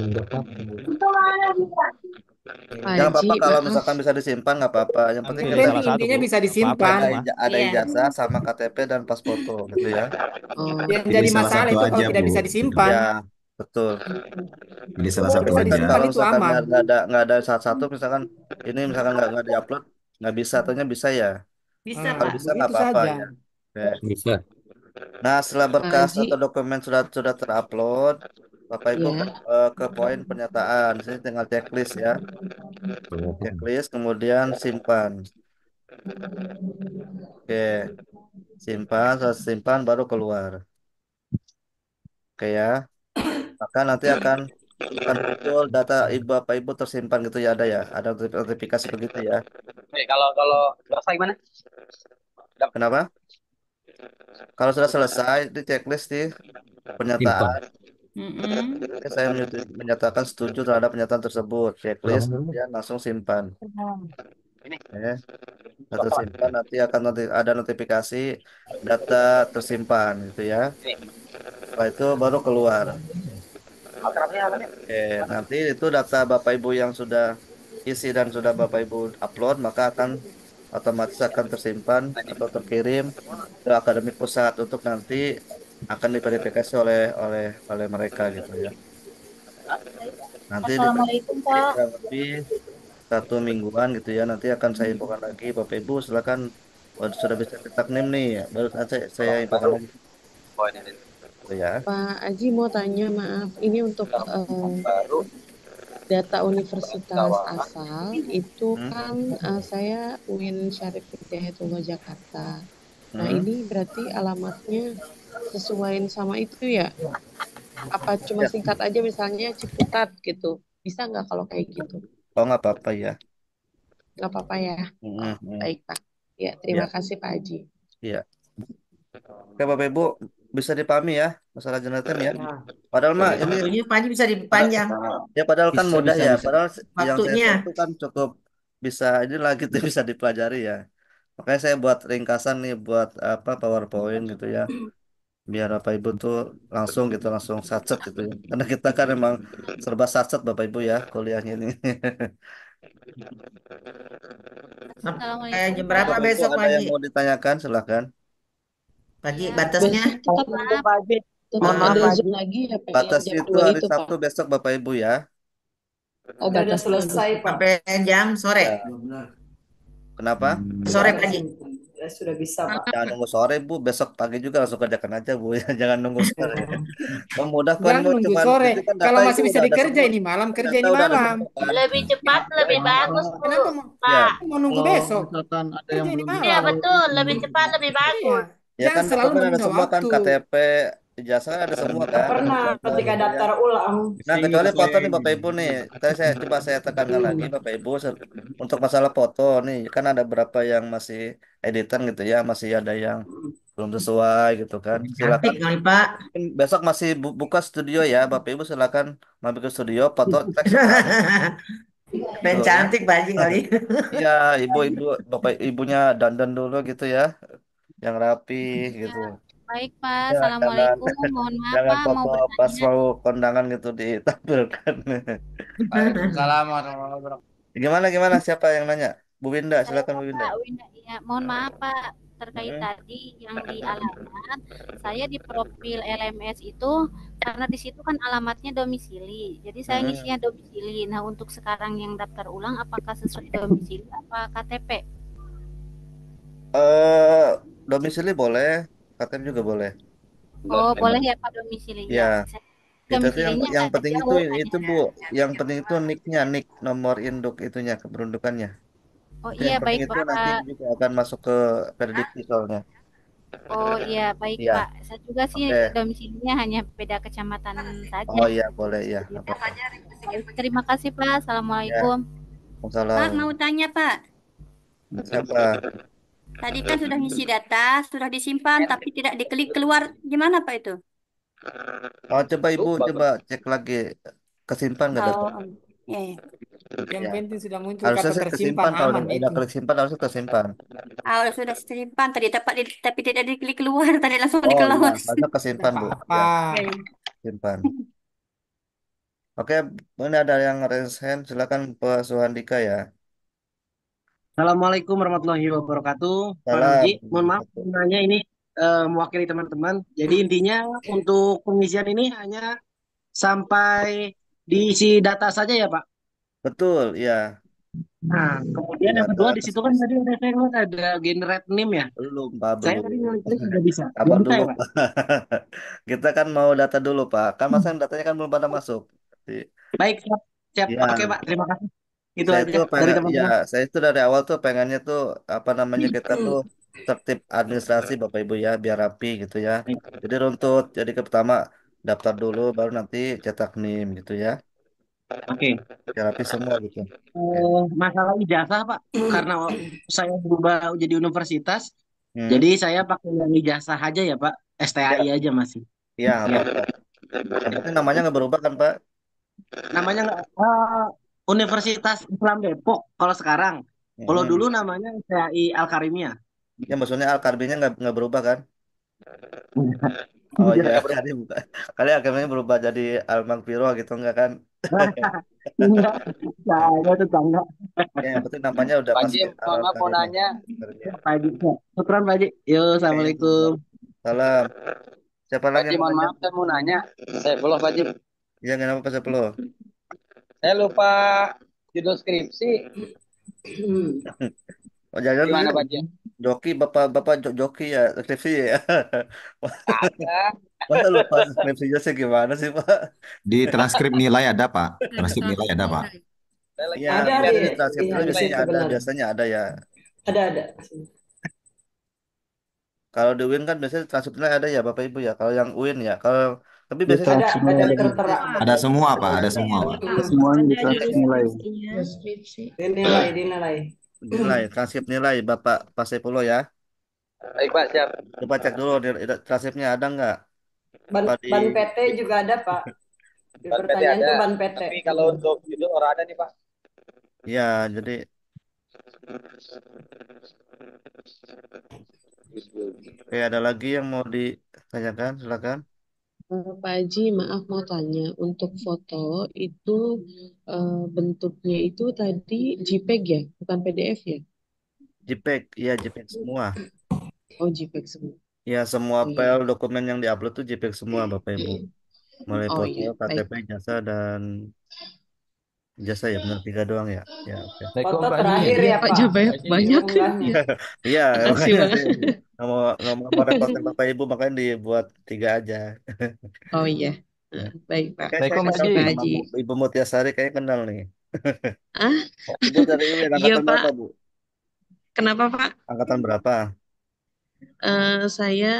Pak Ya, nggak apa-apa Haji, kalau maaf. misalkan bisa disimpan nggak apa-apa. Yang penting Yang kita penting intinya bisa disimpan. ada Iya. ijazah sama KTP dan pas foto gitu ya. Oh, Yang jadi masalah itu kalau tidak bisa disimpan. Ya, betul. Jadi salah Kalau satu bisa aja. disimpan Kalau itu misalkan aman. nggak ada satu-satu, misalkan ini misalkan nggak diupload, nggak bisa, ataunya bisa ya. Bisa, Nah, Kalau Pak. bisa nggak begitu apa-apa saja. ya. Oke. Bisa. Nah, setelah Pak berkas Haji, atau dokumen sudah terupload, Bapak Ibu ya. ke poin pernyataan. Di sini tinggal checklist ya. Checklist kemudian simpan. Oke, simpan, setelah simpan baru keluar. Oke ya. Maka nanti akan muncul data ibu Bapak Ibu tersimpan gitu ya ada ya. Ada notifikasi begitu ya. Kalau selesai gimana? Kenapa? Kalau sudah selesai di checklist di pernyataan, oke, saya menyatakan setuju terhadap pernyataan tersebut. Checklist kemudian langsung simpan. Ya, data tersimpan nanti akan ada notifikasi data tersimpan gitu ya. Setelah itu baru keluar. Oke, nanti itu data Bapak Ibu yang sudah isi dan sudah Bapak Ibu upload, maka akan otomatis akan tersimpan atau terkirim ke akademik pusat untuk nanti akan diverifikasi oleh mereka gitu ya. Nanti Assalamualaikum, Pak. kurang lebih 1 mingguan gitu ya. Nanti akan saya infokan lagi, Bapak Ibu silakan. Sudah bisa cetak NIM nih, baru saja saya infokan lagi. Gitu ya. Pak Aji mau tanya, maaf, ini untuk data universitas asal itu kan saya UIN Syarif Hidayatullah Jakarta. Nah, ini berarti alamatnya sesuaiin sama itu ya? Apa cuma singkat aja misalnya Ciputat gitu? Bisa nggak kalau kayak gitu? Oh, nggak apa-apa ya. Nggak apa-apa ya? Baik, Pak. Ya, terima kasih Pak Aji. Iya. Oke, Bapak Ibu bisa dipahami ya masalah generation ya. Padahal mah ini Waktunya Pak Haji bisa dipanjang. ya padahal kan Bisa, mudah bisa, ya. bisa. Padahal yang saya Waktunya. share itu kan cukup bisa ini lagi tuh bisa dipelajari ya. Makanya saya buat ringkasan nih buat apa PowerPoint gitu ya. Biar Bapak Ibu tuh langsung gitu langsung satset gitu ya. Karena kita kan emang serba satset Bapak Ibu ya kuliahnya ini. Sampai jam berapa Bapak Ibu besok ada Pak yang Haji? mau ditanyakan silahkan. Pak Haji, batasnya? Tetap ada Zoom lagi ya Pak? Yang Batasnya jam itu 2 hari itu Pak? Sabtu besok Bapak Ibu ya. Oh, Udah batas selesai, Pak. Sampai jam sore. Ya. Kenapa? Sore Pak Haji. Sudah bisa, Pak. Jangan nunggu sore Bu, besok pagi juga langsung kerjakan aja Bu. Jangan nunggu sore. Memudah kan Jangan Bu, nunggu cuman sore. itu kan Kalau data itu masih bisa udah ada dikerja semua. ini malam, kerja Data ini udah ada malam. semua kan. Lebih cepat, lebih bagus, Bu. Kenapa mau, Ya. mau nunggu Kalau besok? misalkan ada yang Kerja ini belum Iya, malam. betul. Lebih cepat, lebih Iya. bagus. Ya Jangan kan selalu dokumen ada menunda semua kan waktu. KTP, ijazah kan ada semua kan. Pernah ketika daftar ulang. Nah, kecuali foto nih Bapak Ibu nih. Tadi saya coba saya tekankan lagi Bapak Ibu untuk masalah foto nih kan ada beberapa yang masih editan gitu ya, masih ada yang belum sesuai gitu kan. Silakan Cantik kali Pak. besok masih buka studio ya, Bapak Ibu silakan mampir ke studio foto teks sekali. Pengen Tuh, ya. cantik Pak Haji kali. Iya, ibu-ibu Bapak Ibunya dandan dulu gitu ya, yang rapi gitu. Baik, Pak. Ya, jangan Assalamualaikum. Mohon maaf, jangan Pak. Mau foto pas bertanya. mau kondangan gitu ditampilkan. Waalaikumsalam warahmatullahi wabarakatuh. Gimana gimana siapa yang nanya? Bu Winda, Saya, silakan Bu Winda. Pak Winda. Ya, mohon maaf, Pak. Terkait Mm-mm. tadi yang di alamat, saya di profil LMS itu, karena di situ kan alamatnya domisili. Jadi saya Mm-mm. ngisinya domisili. Nah, untuk sekarang yang daftar ulang, apakah sesuai domisili apa KTP? Domisili boleh, KTP juga boleh. Oh, boleh ya Pak domisili. Ya, Ya, itu tuh domisilinya yang nggak penting jauh itu hanya. Bu, yang penting itu nicknya, nick nomor induk itunya kependudukannya. Oh Itu iya, yang penting baik itu nanti Pak. juga akan masuk ke prediksi soalnya. Oh iya, baik Iya, Pak. Saya juga sih oke. domisilinya hanya beda kecamatan saja. Oh iya boleh ya, nggak apa-apa. Baik, terima kasih Pak. Ya, Assalamualaikum. Pak, Waalaikumsalam. mau tanya Pak. Siapa? Tadi kan sudah ngisi data, sudah disimpan, tapi tidak diklik keluar. Gimana Pak itu? Oh coba Ibu coba cek lagi kesimpan nggak data? Oh, ya, ya. Yang Ya. penting sudah muncul Harusnya kata sih tersimpan, kesimpan kalau aman udah itu. klik simpan harusnya kesimpan. Ah, sudah disimpan tadi tapi tidak diklik keluar, tadi langsung di Oh iya, close. harusnya kesimpan Bu. Apa? Ya, simpan. Oke, ini ada yang raise hand, silakan Pak Suhandika ya. Assalamualaikum warahmatullahi wabarakatuh. Pak Salam. Haji, mohon maaf nanya ini mewakili teman-teman. Jadi intinya untuk pengisian ini hanya sampai diisi data saja ya Pak. Betul, ya. Nah, kemudian yang kedua di situ kan tadi ada saya ngeliat ada generate name ya. Belum, Pak, Saya belum. tadi ngeliat sudah bisa. Sabar Belum bisa dulu, ya Pak? Pak. Kita kan mau data dulu, Pak. Kan masa datanya kan belum pada masuk. Baik, siap. Siap. Ya. Oke Pak, terima kasih. Itu Saya aja itu dari ya, teman-teman. saya itu dari awal tuh pengennya tuh apa namanya kita tuh tertib administrasi Bapak Ibu ya, biar rapi gitu ya. Jadi runtut. Jadi ke pertama daftar dulu, baru nanti cetak NIM gitu ya. Oke. Biar rapi semua gitu. Masalah ijazah Pak, karena saya berubah jadi universitas, Hmm. jadi saya pakai yang ijazah aja ya Pak, STAI aja masih. Iya, nggak apa-apa. Yang penting namanya nggak berubah kan, Pak? Namanya nggak Universitas Islam Depok kalau sekarang. Kalau dulu Mm-mm. namanya STAI Al-Karimia. Ya maksudnya Al-Karbinya nggak berubah kan? Oh iya, Enggak bro. kali bukan. Kali agamanya berubah jadi Al-Maghfirah gitu enggak kan? Enggak, enggak tetangga. Ya, yang penting namanya udah Pak Haji, pasti mohon maaf mau Al-Karimah. nanya. Ya, Pak Haji. Ya. Syukran Pak Haji. Yo, Oke, Assalamualaikum. salam. Siapa Pak lagi Haji, yang mau mohon nanya? maaf saya mau nanya. Saya belum Pak Haji. Iya, kenapa Pak Sepuluh? Saya lupa judul skripsi. Oh, jangan Gimana dulu. Pak Haji? Joki, bapak joki ya, skripsi ya. Ada. Masa lupa skripsinya sih gimana sih Pak? Di transkrip nilai ada, Pak. Transkrip nilai ada, Pak. Saya lagi Iya, Ada lihat biasanya di nih. transkrip itu Nilai biasanya ya. situ ada, benar. biasanya ada ya. Ada. Kalau di UIN kan biasanya transkripnya ada ya Bapak Ibu ya. Kalau yang UIN ya, kalau tapi Di biasanya Ada transkrip ada nilai. tertera. Ada semua, Pak. Ada semua, Pak. Semuanya di Ada transkrip judul nilai. skripsinya. Dinilai. nilai, transkrip nilai Bapak Pak Sepuluh ya. Baik Pak, siap. Coba cek dulu transkripnya ada nggak? Ban, Apa di ban PT juga ada, Pak. Di Ban PT pertanyaan ada. itu ban PT. Tapi kalau untuk judul orang ada nih Pak. ya, jadi kayak ada lagi yang mau ditanyakan, silakan. Pak Haji, maaf mau tanya, untuk foto itu bentuknya itu tadi JPEG ya, bukan PDF ya? JPEG, iya JPEG semua. Oh, JPEG semua. Ya, semua Oh iya. file dokumen yang diupload tuh JPEG semua Bapak Ibu. Mulai Oh foto, iya, baik. KTP, jasa dan jasa ya, benar 3 doang ya. Ya, oke. Assalamualaikum Foto Pak Haji. terakhir Iya ya, Pak, Pak. banyak Pak Haji. banyak. Unggahnya. Iya, Makasih makanya banget. sih nggak mau merepotkan Bapak Ibu makanya dibuat 3 aja. Oh iya, Ya. baik Pak. Kayak saya Assalamualaikum Pak kenal Makasih Haji. nih Pak sama Haji. Ibu Mutiasari kayak kenal nih. Ah, Ibu dari UIN iya angkatan Pak. berapa, Bu? Kenapa Pak? Angkatan berapa? Saya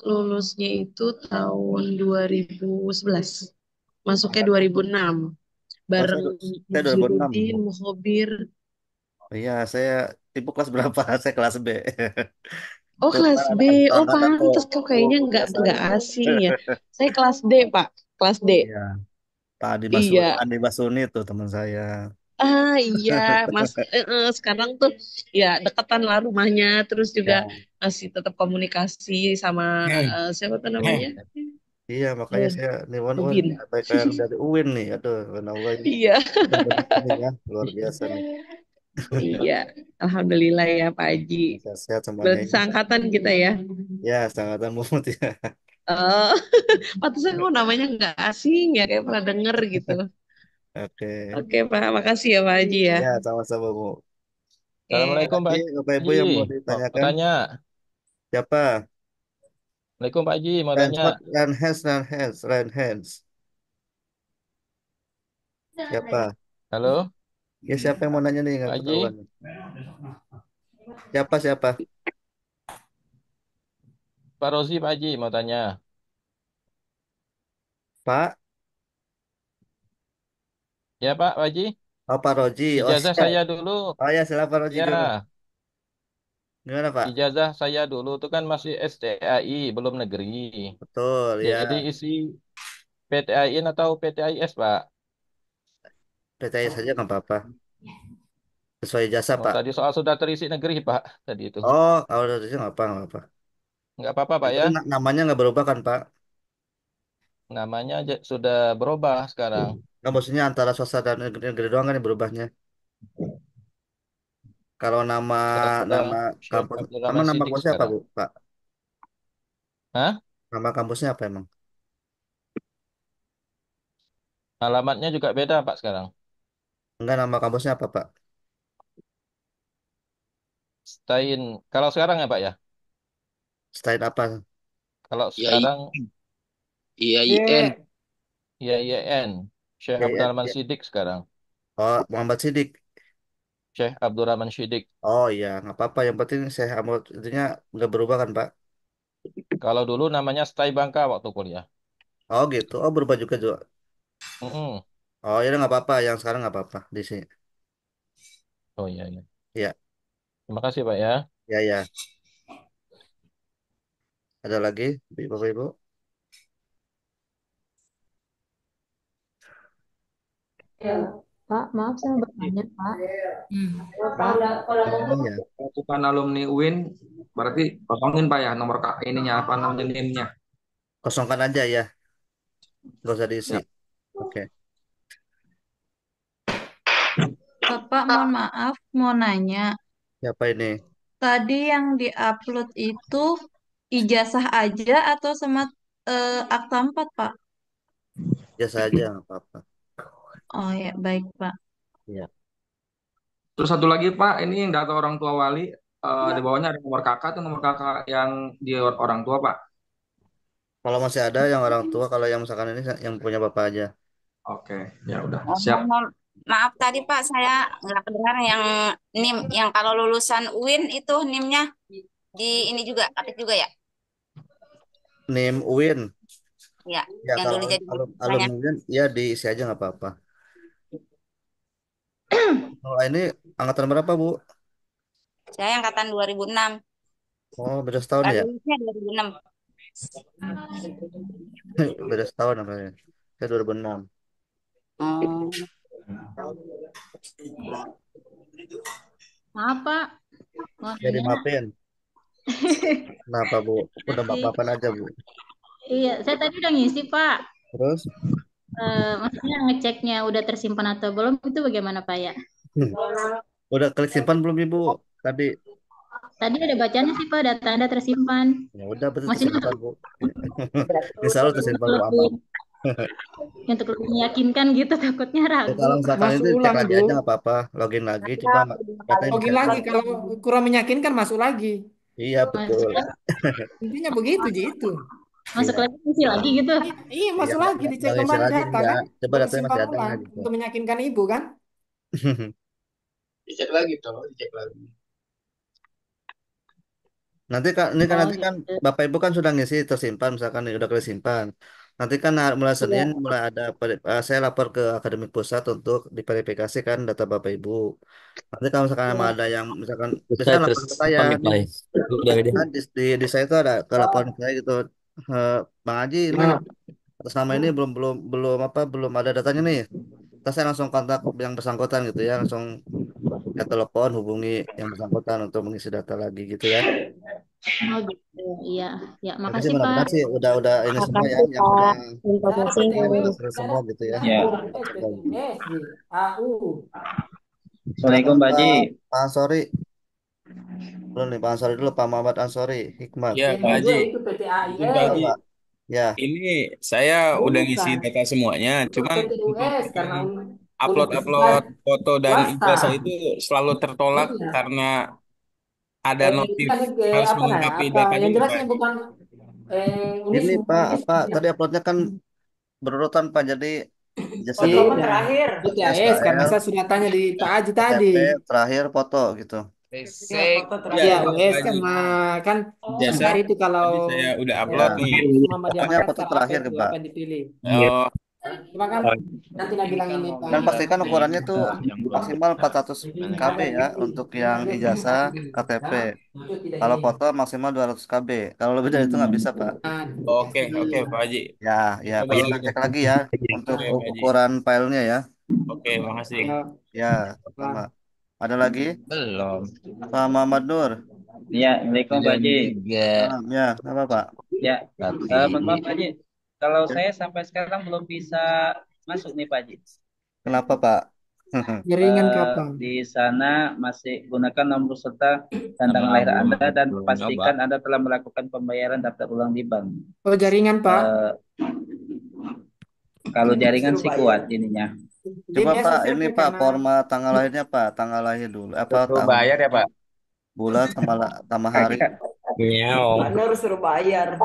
lulusnya itu tahun 2011. Masuknya 2006. Oh, saya, Bareng saya 2006, Bu. Muhyiddin, Muhobir. Oh, iya, Ibu kelas berapa? Saya kelas B. Oh, Tuh, kelas kan B. anak Oh, angkatan tuh, pantes kok Bu kayaknya Mutiasari. nggak asing ya. Saya kelas D, Pak. Kelas D. Iya, Pak Iya. Andi Basuni tuh teman saya. Ah, iya, Mas. Sekarang tuh ya deketan lah rumahnya. Terus juga Ya. masih tetap komunikasi sama siapa tuh namanya? Iya, makanya Eh, saya nih wah Ubin. apa yang dari UIN nih. Aduh, Allah ini Iya. benar ini ya, luar biasa nih. Iya. Alhamdulillah ya, Pak Haji. Sehat-sehat semuanya Berarti ini. seangkatan kita ya. Ya, sangat mumut ya. Oh, pantesan kok namanya nggak asing ya, kayak pernah denger gitu. Oke. Oke, Pak. Makasih ya, Pak Haji ya. Ya, sama-sama, Bu. Oke. Assalamualaikum Pak Lagi, Bapak Ibu Haji. yang mau Mau ditanyakan? tanya. Siapa? Assalamualaikum Pak Haji, mau Rain tanya. hands. Siapa? Halo, Ya, siapa yang mau nanya nih? Nggak Pak Haji. ketahuan. Siapa? Pak Rozi, Pak Haji, mau tanya. Pak? Ya Pak Haji, Oh, Pak Roji. Oh, ijazah siap. saya dulu. Oh ya, silakan Pak Roji Ya, dulu. Gimana, Pak? ijazah saya dulu itu kan masih STAI, belum negeri. Betul, ya. Jadi isi PTAIN atau PTIS, Pak? PTI saja nggak apa-apa. Sesuai jasa, Oh, Pak. tadi soal sudah terisi negeri, Pak. Tadi itu. Oh, kalau dari itu nggak apa. Nggak apa-apa, Pak Yang ya. penting namanya nggak berubah kan, Pak? Namanya sudah berubah sekarang. Nggak, maksudnya antara swasta dan negeri doang kan yang berubahnya. Kalau nama Sekarang nama Syekh kampus, Abdurrahman nama Siddiq kampusnya apa, sekarang. Bu, Pak? Hah? Nama kampusnya apa emang? Alamatnya juga beda, Pak, sekarang. Enggak, nama kampusnya apa, Pak? Stain. Kalau sekarang ya, Pak ya? Selain apa? Kalau Ya, sekarang IAIN. ya IAIN. Syekh Ya, ya, Abdurrahman ya. Siddiq sekarang. Oh, Muhammad Sidik. Syekh Abdurrahman Siddiq. Oh iya, nggak apa-apa. Yang penting saya Ahmad itunya nggak berubah kan, Pak? Kalau dulu namanya Stai Bangka waktu kuliah. Oh gitu. Oh, berubah juga, juga. Mm-mm. Oh ya, nggak apa-apa. Yang sekarang nggak apa-apa di sini. Oh iya, iya. Iya, Terima kasih, Pak ya. ya. Ada lagi, Bapak Ibu? Ya. Pak, maaf saya mau bertanya, Pak. Pak, Iya. Kalau bukan alumni UIN, berarti kosongin Pak ya nomor ininya apa namanya NIM-nya. Kosongkan aja ya, nggak usah diisi. Ya. Oke. Bapak, mohon maaf, mau nanya. Siapa ini? Tadi yang diupload itu ijazah aja atau sama akta 4, Pak? Biasa aja, nggak apa-apa. Oh ya, baik, Pak. Iya. Terus satu lagi Pak, ini yang data orang tua wali di bawahnya ada nomor kakak atau nomor kakak yang di orang tua Pak. Kalau masih ada yang orang tua, kalau yang misalkan ini yang punya bapak aja. Oke, ya udah Oh, siap. maaf tadi Pak, saya nggak kedengar yang NIM, yang kalau lulusan UIN itu NIM-nya di ini juga, aktif juga ya? NIM UIN. Ya, Ya yang kalau dulu jadi alumni banyak. UIN, ya diisi aja nggak apa-apa. Kalau ini angkatan berapa Bu? Saya angkatan 2006. Oh, beda setahun ya? Lulusnya 2006. Beda setahun namanya. Saya 2006. Oh. Maaf, Pak. Mau Ya nanya. dimaafin. Kenapa Bu? Udah maafan aja Bu. Iya, saya tadi udah ngisi, Pak. Terus? Maksudnya ngeceknya udah tersimpan atau belum, itu bagaimana, Pak ya? Udah klik simpan belum Ibu? Tadi. Tadi ada bacanya sih, Pak, data Anda tersimpan. Ya udah betul Maksudnya tersimpan Bu. Insya Allah tersimpan Bu aman. untuk lebih meyakinkan gitu, takutnya Ya, ragu. kalau misalkan Masuk itu cek ulang, lagi Bu. aja nggak apa-apa. Login lagi, coba datanya Login bisa. lagi, kalau kurang meyakinkan masuk lagi. Iya betul. Intinya begitu, itu. Masuk Iya. lagi, isi lagi gitu. Iya, masuk Iya, lagi, dicek nggak isi kembali lagi data enggak. kan. Coba Baru datanya simpan masih ada ulang nggak gitu. untuk meyakinkan ibu kan. Dicek lagi toh, dicek lagi. Nanti kan ini kan Oh, nanti kan gitu. Bapak Ibu kan sudah ngisi tersimpan misalkan ini udah kesimpan. Nanti kan mulai Senin Iya. mulai ada saya lapor ke akademik pusat untuk diverifikasi kan data Bapak Ibu. Nanti kalau misalkan emang ada yang misalkan Selesai biasanya lapor ke saya tersimpan nih Pak. nih. Udah dia. Kan di saya itu ada ke laporan saya gitu. Bang Haji ini atas nama ini belum apa belum ada datanya nih. Terus saya langsung kontak yang bersangkutan gitu ya, langsung ya telepon hubungi yang bersangkutan untuk mengisi data lagi gitu ya. Oh, gitu. Iya. Ya, Tapi sih makasih, Pak. mudah-mudahan sih udah ini semua ya, Makasih yang sudah Pak informasinya. terus semua gitu ya. Ya. Assalamualaikum Pak Haji. Pak Ansori, belum nih Pak Ansori dulu, Pak Muhammad Ansori, Hikmat. Ya, Pak Haji. Izin Pak Halo Haji. Pak. Ya. Ini saya udah ngisi data semuanya, cuman untuk yang upload foto dan ijazah itu selalu tertolak karena ada notif harus melengkapi data dulu, Pak. Ini Pak, apa tadi uploadnya kan berurutan Pak, jadi jasa Foto dulu, apa terakhir? BTS, karena SKL, saya sudah tanya di Pak Haji tadi. KTP, terakhir foto gitu. Iya, US kan kan Jasa hari itu kalau tadi saya udah Ya. upload nih. Pokoknya foto terakhir itu Pak. akan dipilih. Oh, Cuma kan nanti Nabi bilang ini Pak. Dan pastikan ukurannya tuh maksimal 400 KB ya untuk yang ijazah KTP. Kalau foto maksimal 200 KB. Kalau lebih dari itu nggak bisa Pak. oke, Pak Haji. Ya, Coba pasti kalau cek gitu. lagi ya untuk Oke, Pak Haji. ukuran filenya ya. Oke, makasih. Ya, sama. Ada lagi? Belum. Pak Muhammad Nur. Iya, Assalamualaikum Pak Haji. Ya, apa Pak? Ya, mohon maaf Pak Haji. Kalau saya sampai sekarang belum bisa masuk nih Pak Haji. Kenapa Pak? Jaringan kapan? Di sana masih gunakan nomor serta dan tanggal lahir Anda dan pastikan Anda telah melakukan pembayaran daftar ulang di bank. Oh, jaringan Pak. Kalau jaringan sih kuat ininya. Coba Pak, ini Pak format tanggal lahirnya Pak, tanggal lahir dulu. Apa Suruh bayar ya, Pak? bulan sama hari. Nyaw. Panur suruh bayar.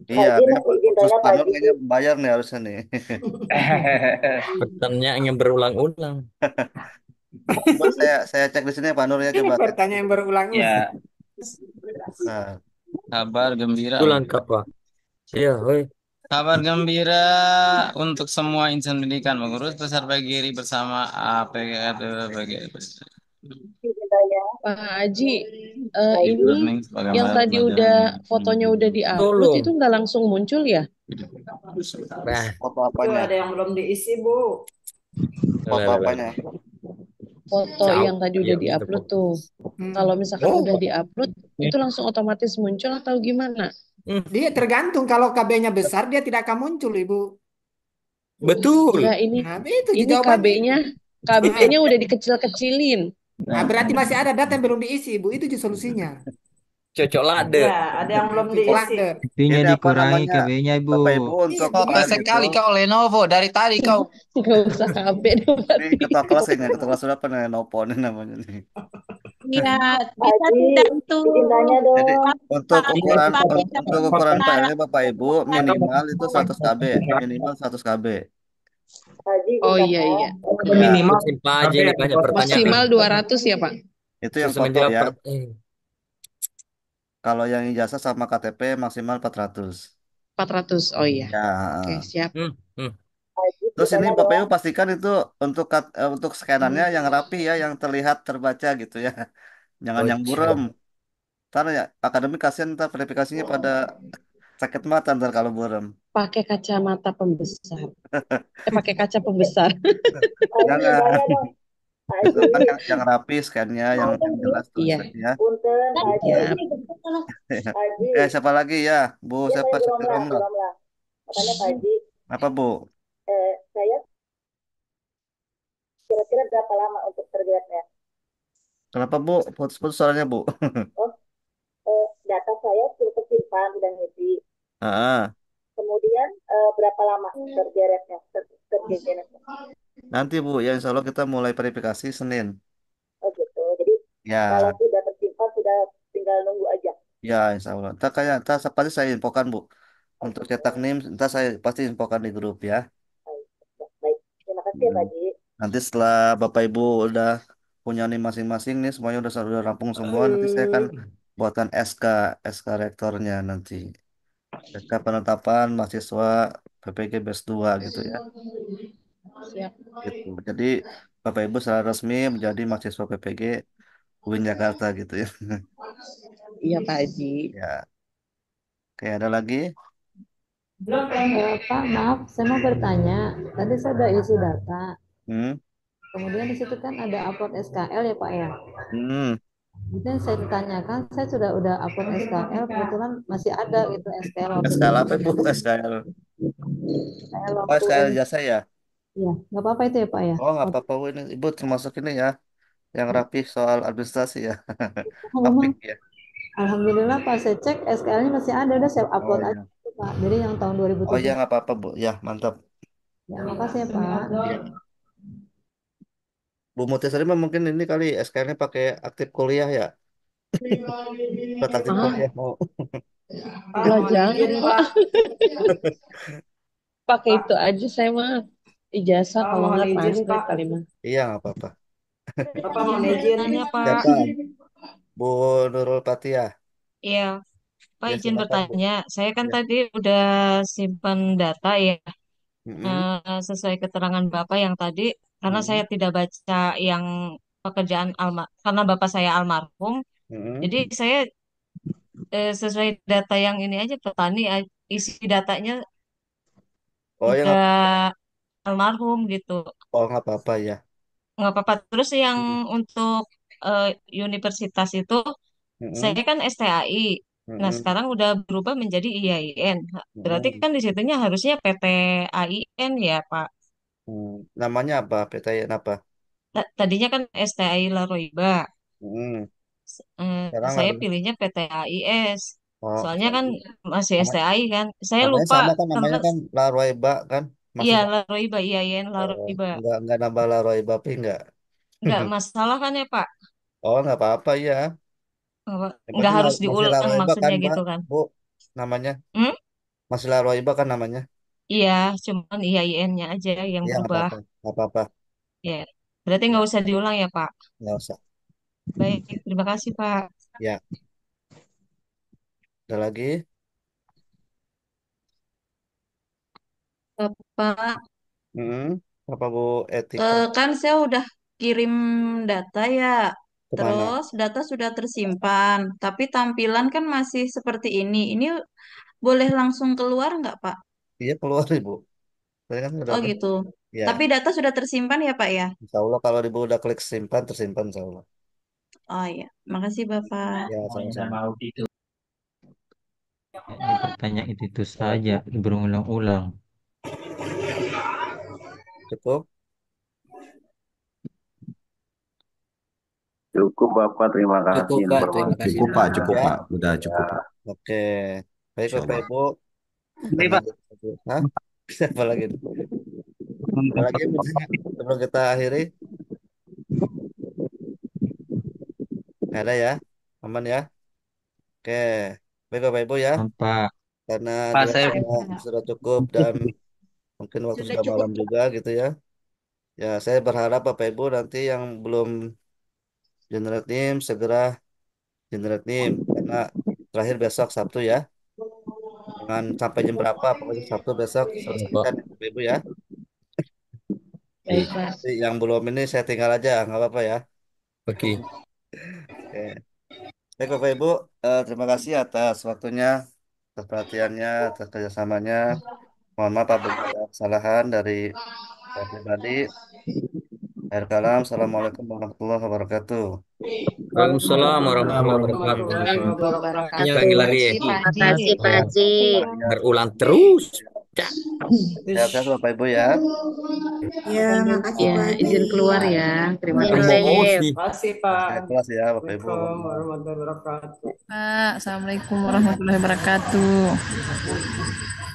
Iya, Mas Panur kayaknya bayar nih harusnya nih. Pertanyaan yang berulang-ulang. Coba saya cek di sini Pak Nur ya coba. Pertanyaan berulang-ulang. Ya. Nah, Kabar gembira. Itu lengkap Pak. Iya, hoi. Kabar gembira untuk semua insan pendidikan mengurus peserta GRI bersama APK Pak Haji, ini yang tadi udah fotonya udah diupload itu nggak langsung muncul ya? Nah, Foto Itu apanya? ada yang belum diisi, Bu. Foto apanya? Foto yang tadi udah diupload tuh. Kalau misalkan Oh. udah diupload, itu langsung otomatis muncul atau gimana? Dia tergantung, kalau KB-nya besar dia tidak akan muncul, Ibu. Betul. Enggak, ini Nah, itu ini jawabannya. KB-nya udah dikecil-kecilin. Nah, berarti masih ada data yang belum diisi, Bu. Itu solusinya. Cocok lade. Ya, ada yang belum diisi. Intinya Ini apa dikurangi namanya? KB-nya, Ibu. Bapak Ibu untuk Kok kemarin sekali itu. kau Lenovo dari tadi kau. Nggak usah KB dong. Ini ketua kelas ya, ketua kelas sudah pernah Nopo nih namanya nih. Iya, bisa tergantung. Jadi untuk ukuran Pagi untuk ukuran sekarang. filenya Bapak Ibu minimal itu 100 KB, minimal 100 KB. Oh iya iya. Ya, Minimal Simpa aja nih banyak pertanyaan. Maksimal 200 ya, Pak. itu yang Susah foto menjawab ya. per- Kalau yang ijazah sama KTP maksimal 400. 400. Oh iya. Ya. Oke, siap. Terus ini Bapak Ibu pastikan itu untuk scannernya yang rapi ya, yang terlihat terbaca gitu ya. Jangan yang buram. Ntar ya akademik kasihan ntar verifikasinya pada sakit mata ntar kalau buram. Pakai kacamata pembesar. Pakai kaca pembesar. Jangan. Itu kan yang rapi scan-nya, yang jelas Iya. tulisannya. Siap. Siapa lagi ya? Bu, siapa? Syafirullah. Apa Bu? Kenapa Bu? Putus-putus suaranya Bu. Ah, nanti Bu, ya insya Allah kita mulai verifikasi Senin. Ya, ya insya Allah. Ntar pasti saya infokan Bu. Untuk cetak NIM, ntar saya pasti infokan di grup ya. Hmm. Nanti setelah Bapak Ibu udah punya NIM masing-masing nih, semuanya udah rampung semua, nanti saya akan buatkan SK rektornya nanti. SK penetapan mahasiswa PPG BES 2 gitu ya. Siap. Gitu. Jadi Bapak Ibu secara resmi menjadi mahasiswa PPG UIN Jakarta gitu ya. Iya, Pak Haji. Ya. Oke, ada lagi? Pak, maaf, saya mau bertanya. Tadi saya udah isi data. Hmm. Kemudian di situ kan ada upload SKL ya Pak ya. Hmm. Itu yang saya ditanyakan, saya udah upload SKL, kebetulan masih ada gitu SKL waktu SKL itu. apa Bu? SKL. SKL Oh, waktu SKL jasa ya? Iya, nggak apa-apa itu ya Pak ya. Oh, nggak apa-apa Bu. Ini Ibu termasuk ini ya, yang rapi soal administrasi ya. Oh, Apik memang ya. Alhamdulillah Pak, saya cek SKL-nya masih ada, udah saya Oh upload ya. aja Pak. Jadi yang tahun Oh ya 2007. nggak apa-apa Bu. Ya mantap. Ya, makasih ya Pak. Ya. Bu Mutisari mah mungkin ini kali SKL-nya pakai aktif kuliah ya. Buat aktif kuliah mau. Lah jangan, izin, Pak. Pak. Pakai itu aja saya mah. Ijazah Pak, kalau mohon nggak izin, transkrip Pak. kali mah. Iya nggak apa-apa. Bapak mohon izin. Tanya, Pak. Siapa? Bu Nurul Fatia. Iya, Pak Ya izin silakan Bu. bertanya. Saya kan Ya. tadi udah simpan data ya, Mm-mm. sesuai keterangan Bapak yang tadi, karena saya Mm-mm. tidak baca yang pekerjaan karena Bapak saya almarhum, Mm-mm. jadi saya sesuai data yang ini aja petani, isi datanya Oh ya nggak udah almarhum gitu. oh nggak apa-apa ya. Nggak apa-apa. Terus yang Mm-mm. untuk eh, universitas itu, saya Mm-mm. kan STAI. Nah, Mm-mm. sekarang udah berubah menjadi IAIN. Berarti Mm-mm. kan di situnya harusnya PT AIN ya, Pak. Namanya apa? PTN apa? Tadinya kan STAI Laroiba. Mm-mm. Eh, Sekarang saya harus pilihnya PT AIS. oh Soalnya kan masih nama- STAI kan. Saya namanya lupa sama kan karena namanya kan Laroiba kan iya masih Laroiba, IAIN Laroiba. nggak nambah Laroiba tapi nggak. Nggak masalah kan ya, Pak? Oh nggak apa-apa ya. Yang Nggak penting harus masih diulang Laroiba kan maksudnya Mbak gitu kan. Bu namanya Hmm? masih Laroiba kan namanya. Iya, cuman IAIN-nya aja yang Iya nggak berubah. apa-apa nggak apa-apa Ya, berarti nggak usah diulang ya, Pak. nggak usah. Baik, terima kasih, Pak. Ya ada lagi. Pak, Mm-mm. Apa Bu Etika kan saya udah kirim data ya. kemana? Terus data sudah tersimpan, tapi tampilan kan masih seperti ini. Ini boleh langsung keluar nggak, Pak? Iya keluar Ibu. Saya kan udah Oh gitu. ya. Tapi data sudah tersimpan ya Pak ya? Insya Allah kalau Ibu udah klik simpan tersimpan Insya Allah. Oh iya. Makasih Bapak. Ya sama-sama. Ini pertanyaan itu saja berulang-ulang. Cukup. Cukup Bapak, terima kasih Cukup Pak, terima informasi. kasih. Cukup Ya. Pak, udah cukup Pak. Oke. Baik Insya Bapak Allah. Ibu. Ini Karena Pak. Hah? Siapa lagi? Ada lagi yang bertanya sebelum kita akhiri? Nggak ada ya? Aman ya? Oke. Baik Bapak Ibu ya. Pak. Karena Pak, saya durasinya sudah cukup dan mungkin waktu Sudah sudah cukup. malam juga gitu ya. Ya, saya berharap Bapak Ibu nanti yang belum generate NIM segera generate NIM karena terakhir besok Sabtu ya. Jangan sampai jam berapa, pokoknya Sabtu besok selesaikan ya, Bapak Ibu ya. Baik Pak. Jadi yang belum ini saya tinggal aja, nggak apa-apa ya. Oke. Oke. Baik Bapak Ibu, terima kasih atas waktunya, atas perhatiannya, atas kerjasamanya. Mohon maaf apabila ada kesalahan dari saya pribadi. Akhir kalam, Assalamualaikum warahmatullahi wabarakatuh. Waalaikumsalam warahmatullahi wabarakatuh. Wabarakatuh. Lagi lagi ya. Terima Makasih Pak Haji. Berulang terus. Cak. Sehat-sehat Bapak Ibu ya. Ya, makasih Ya, Pak Haji. izin keluar ya. Terima Izin kasih. sip. Terima kasih Pak. Sehat kelas ya Bapak Ibu. Assalamualaikum warahmatullahi wabarakatuh. Pak, Assalamualaikum warahmatullahi wabarakatuh.